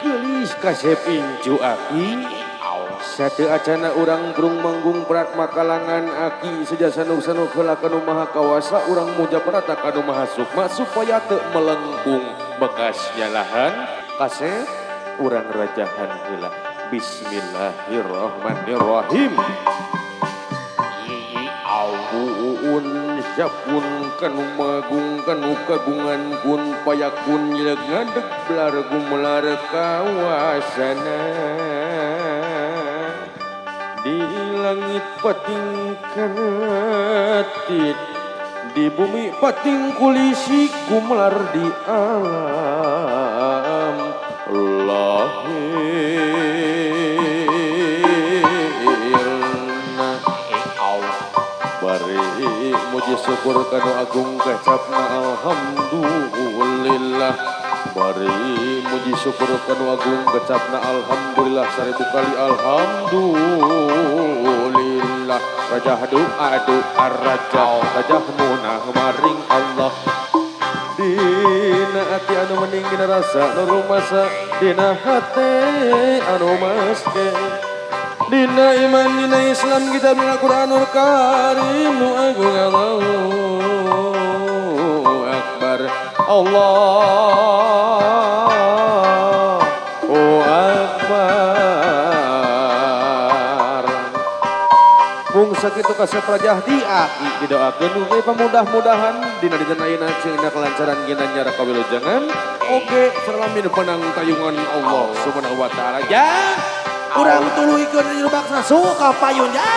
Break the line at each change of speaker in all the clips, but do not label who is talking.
Gelis kasep incu aki. Sate acana urang burung manggung perat makalangan aki sejasa sanu heula kanu maha kawasa urang muja perata kanu maha sukma supaya teu melengkung bekasnya lahan kasep urang rajahan heula. Bismillahirrahmanirrahim. Auun japun kanu magung kanu kagungan kun payakun nyeleg ngadeg belar gumelar kawasana di langit pating katit di bumi pating kulisi gumelar di alam lahirna bari muji syukur kanu agung kecapna alhamdulillah bari muji syukur kanu agung kecapna alhamdulillah seribu kali alhamdulillah raja adu ar-raja raja munah maring Allah dina ati anu mending dina rasa nu rumasa dina hate anu maske dina iman dina Islam kita dina Quranul Karim nu agung Allahu Akbar Allahu Akbar. Mung sakitu kasep rajah di aki didoakeun ugi pamudah-mudahan dina dijenayeuna ceuna kelancaran ginannya kawilujengan oge salami penang tayungan Allah Subhanahu wa taala. Ya urang tuluikeun di baksa suka payun ya.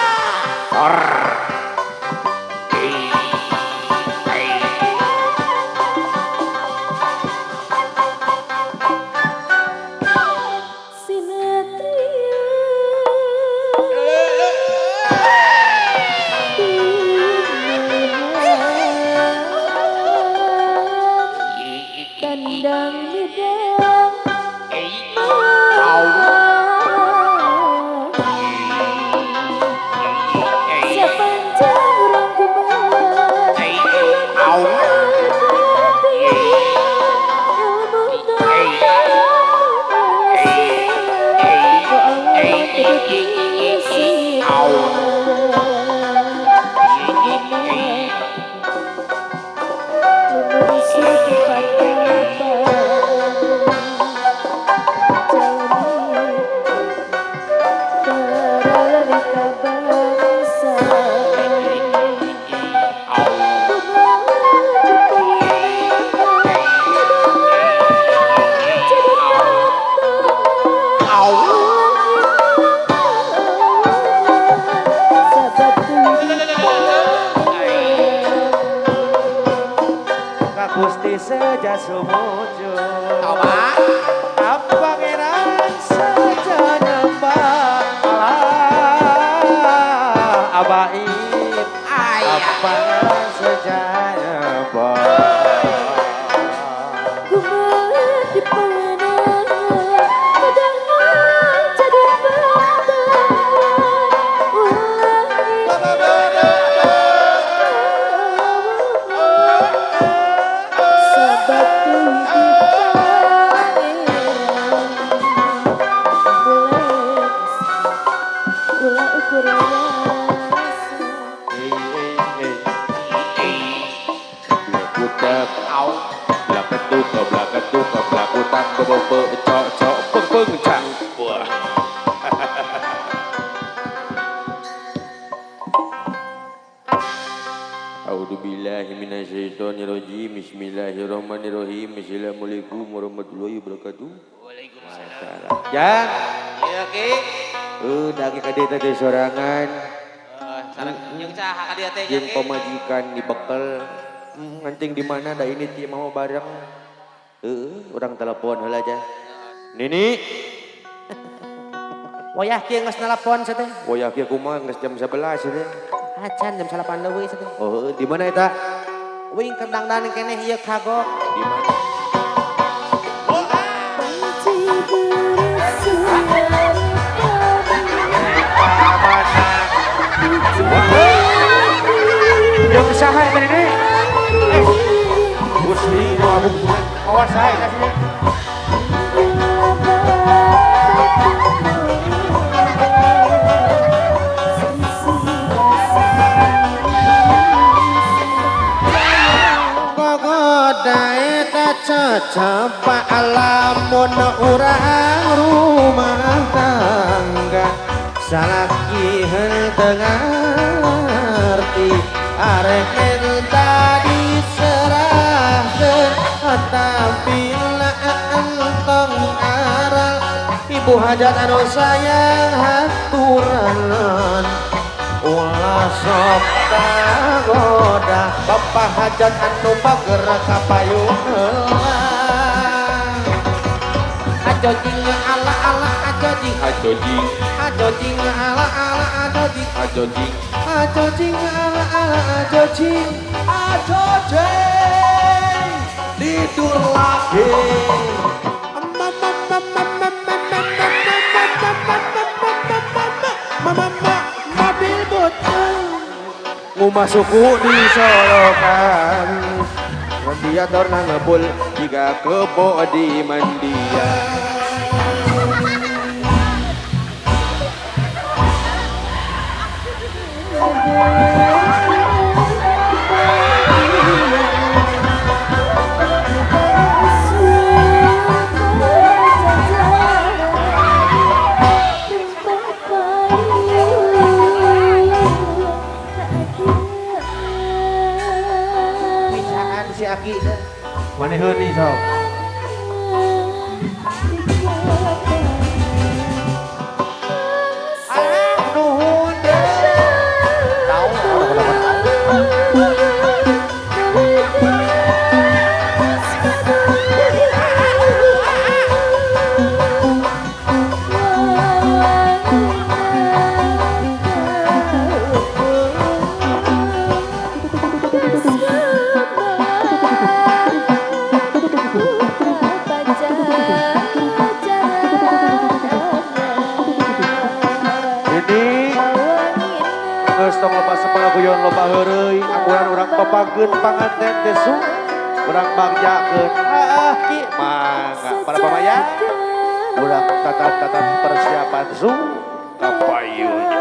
Gusti seja sumuju pangeran seja nyembah Allah abaib pangeran seja nyembah Bismillahirrahmanirrahim. Assalamualaikum warahmatullahi wabarakatuh.
Waalaikumsalam.
Jang.
Iya ki.
Dagi kade tadi sorangan.
Sareng jeung saha ka dieu teh
jeung pamajikan dibekel. Nganting di mana da ini ti mau bareng. Urang telepon heula aja. Nini.
Wayah kieu geus nelpon teh.
Wayah kieu kumaha geus jam 11 teh.
Acan jam 8 leuwih teh.
Oh, di mana eta?
Wing kendang-dang keneh ieu kagok.
Di mana?
Jeung saha eta ini?
Gusti, awas saya kasih.
salaki henteu ngarti arek minta diserahkeun tapi entong aral ibu hajat anu sayang haturan ulah sok kagoda bapak hajat anu bager kapayun ajo jing ala ala ajo jing
Ajo jing,
ajo jing ala ala ajo jing
ajo jing.
ajo jing ala ala ajo jing tidur lagi mobil butang
Ngumah suku di Solokan Radiator na ngebul jika kebo di mandian.
bisaan si Aki teh
Maneheun nih sok.
nuhun deh tahu
Ini geus tong lepas sepagaguyon loba heureuy amunan urang papageun panganten teh su urang bagjakeun ki mangga para pamaya urang tatan persiapan su kapayunya.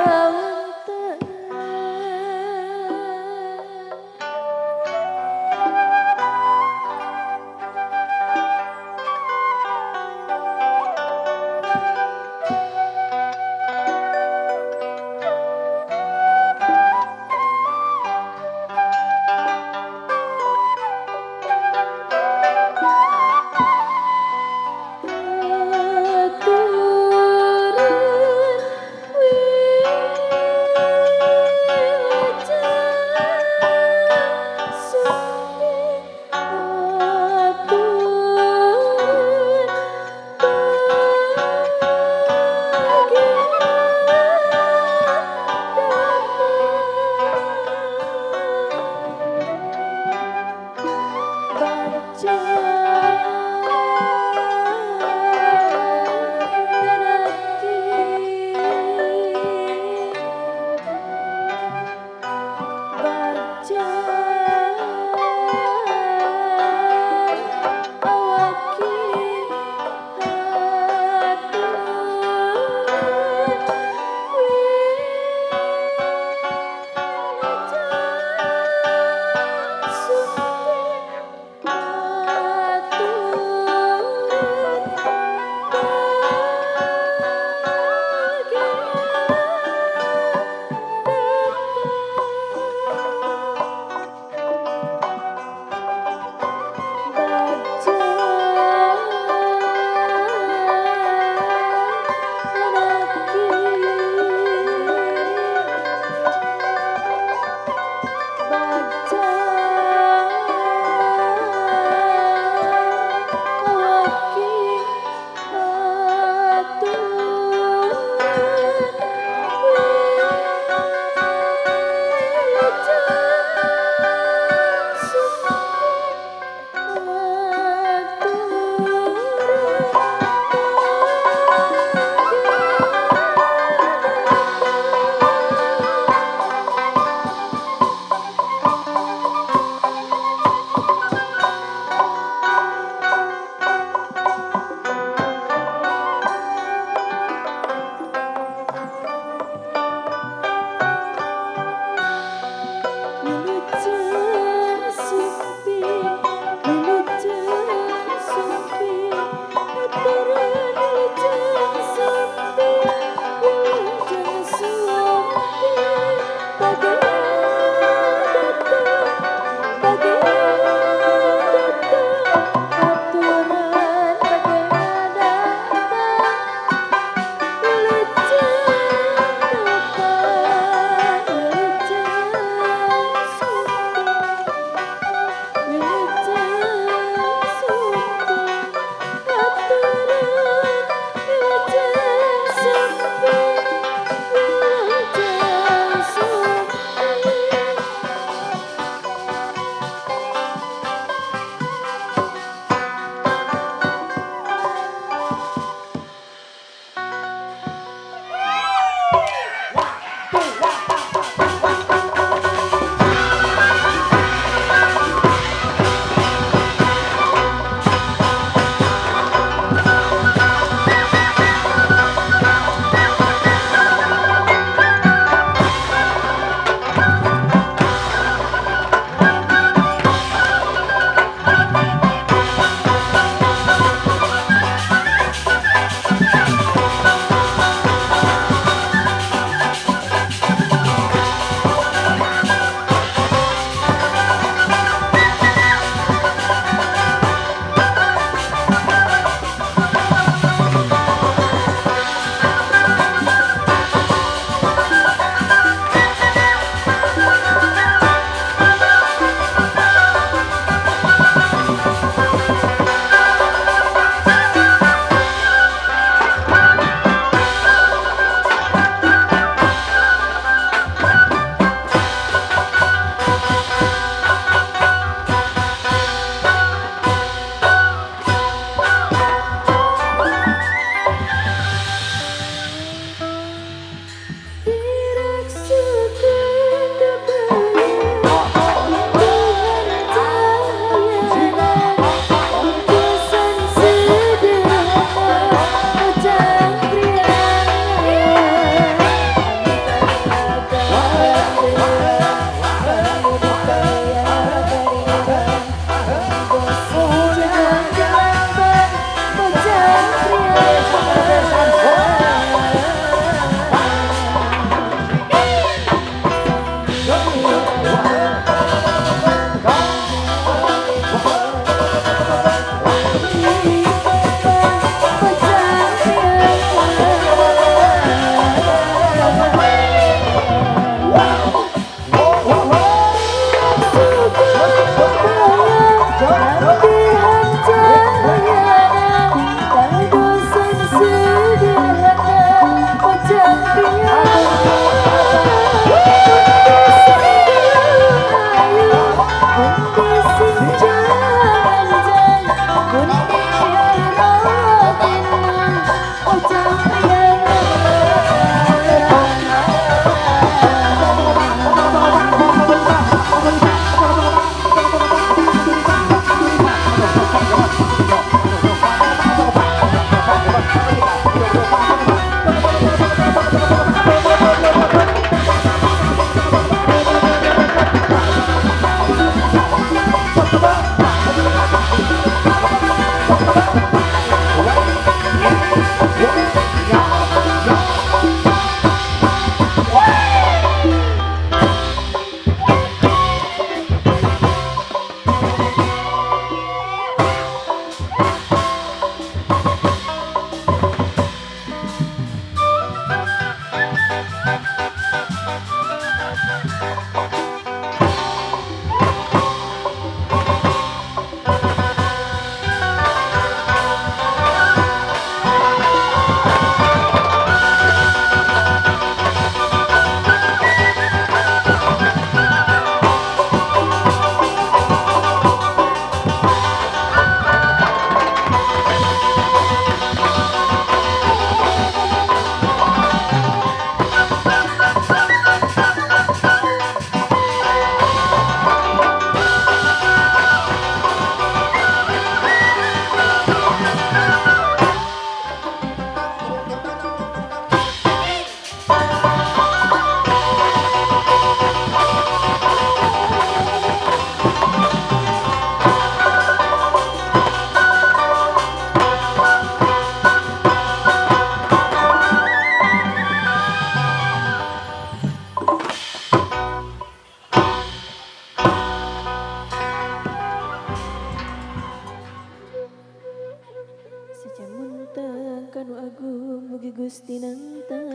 Gusti nantayuan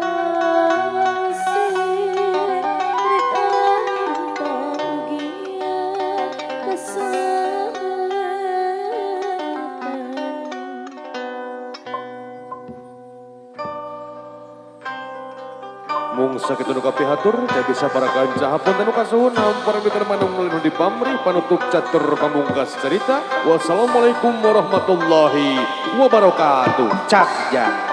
mamasir rek antagian kasahabatan.
Mung sakitu nu kapihatur teh bisa para kancah hapunten nu kasuhun para mitra manung nu di pamrih panutup catur pamungkas cerita. Wassalamualaikum warahmatullahi wabarakatuh. Cak ja.